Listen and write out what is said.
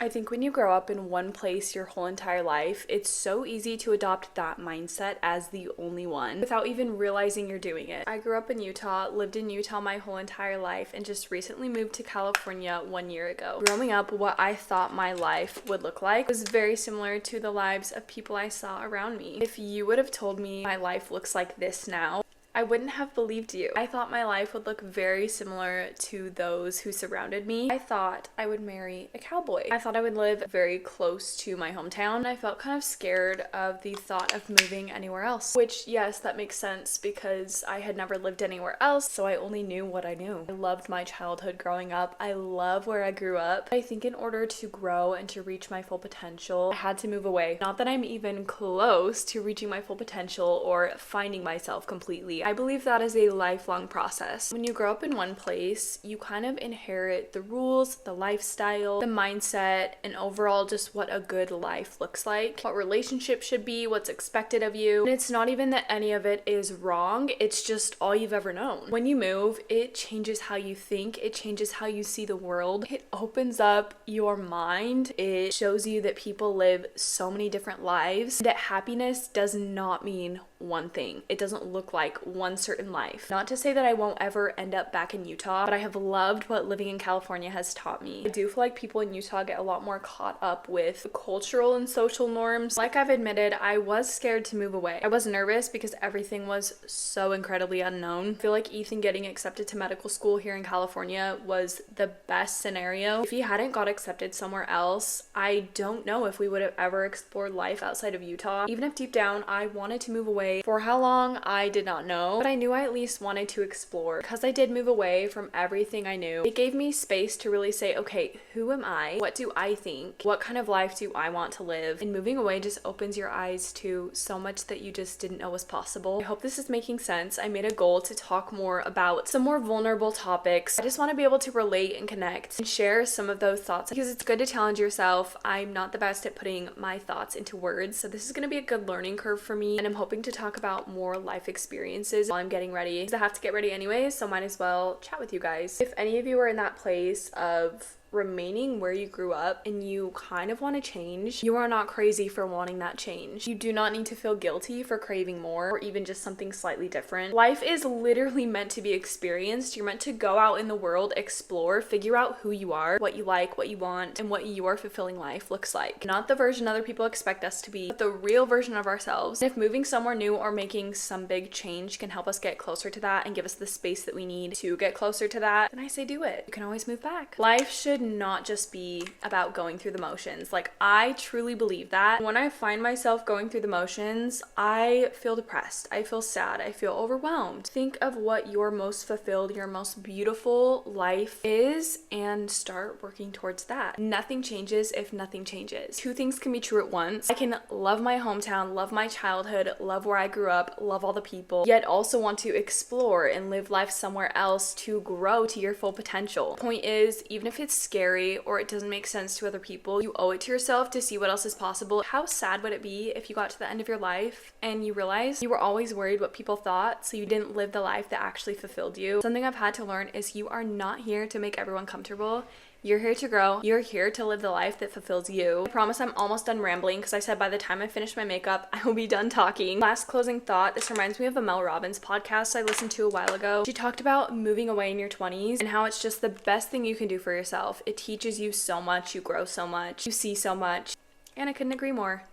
I think when you grow up in one place your whole entire life, it's so easy to adopt that mindset as the only one without even realizing you're doing it. I grew up in Utah, lived in Utah my whole entire life, and just recently moved to California 1 year ago. Growing up, what I thought my life would look like was very similar to the lives of people I saw around me. If you would have told me my life looks like this now, I wouldn't have believed you. I thought my life would look very similar to those who surrounded me. I thought I would marry a cowboy. I thought I would live very close to my hometown. I felt kind of scared of the thought of moving anywhere else, which yes, that makes sense because I had never lived anywhere else, so I only knew what I knew. I loved my childhood growing up. I love where I grew up. I think in order to grow and to reach my full potential, I had to move away. Not that I'm even close to reaching my full potential or finding myself completely. I believe that is a lifelong process. When you grow up in one place, you kind of inherit the rules, the lifestyle, the mindset, and overall just what a good life looks like, what relationships should be, what's expected of you. And it's not even that any of it is wrong, it's just all you've ever known. When you move, it changes how you think, it changes how you see the world, it opens up your mind, it shows you that people live so many different lives, that happiness does not mean one thing. It doesn't look like one certain life. Not to say that I won't ever end up back in Utah, but I have loved what living in California has taught me. I do feel like people in Utah get a lot more caught up with the cultural and social norms. Like I've admitted, I was scared to move away. I was nervous because everything was so incredibly unknown. I feel like Ethan getting accepted to medical school here in California was the best scenario. If he hadn't got accepted somewhere else, I don't know if we would have ever explored life outside of Utah. Even if deep down I wanted to move away. For how long, I did not know, but I knew I at least wanted to explore. Because I did move away from everything I knew, it gave me space to really say, okay, who am I? What do I think? What kind of life do I want to live? And moving away just opens your eyes to so much that you just didn't know was possible. I hope this is making sense. I made a goal to talk more about some more vulnerable topics. I just want to be able to relate and connect and share some of those thoughts because it's good to challenge yourself. I'm not the best at putting my thoughts into words, so this is going to be a good learning curve for me, and I'm hoping to talk about more life experiences while I'm getting ready because I have to get ready anyways, so might as well chat with you guys. If any of you are in that place of remaining where you grew up and you kind of want to change, you are not crazy for wanting that change. You do not need to feel guilty for craving more or even just something slightly different. Life is literally meant to be experienced. You're meant to go out in the world, explore, figure out who you are, what you like, what you want, and what your fulfilling life looks like. Not the version other people expect us to be, but the real version of ourselves. And if moving somewhere new or making some big change can help us get closer to that and give us the space that we need to get closer to that, then I say do it. You can always move back. Life should not just be about going through the motions. Like, I truly believe that. When I find myself going through the motions, I feel depressed. I feel sad. I feel overwhelmed. Think of what your most fulfilled, your most beautiful life is and start working towards that. Nothing changes if nothing changes. Two things can be true at once. I can love my hometown, love my childhood, love where I grew up, love all the people, yet also want to explore and live life somewhere else to grow to your full potential. Point is, even if it's scary or it doesn't make sense to other people, you owe it to yourself to see what else is possible. How sad would it be if you got to the end of your life and you realized you were always worried what people thought, so you didn't live the life that actually fulfilled you? Something I've had to learn is you are not here to make everyone comfortable. You're here to grow. You're here to live the life that fulfills you. I promise I'm almost done rambling because I said by the time I finish my makeup, I will be done talking. Last closing thought, this reminds me of a Mel Robbins podcast I listened to a while ago. She talked about moving away in your 20s and how it's just the best thing you can do for yourself. It teaches you so much, you grow so much, you see so much, and I couldn't agree more.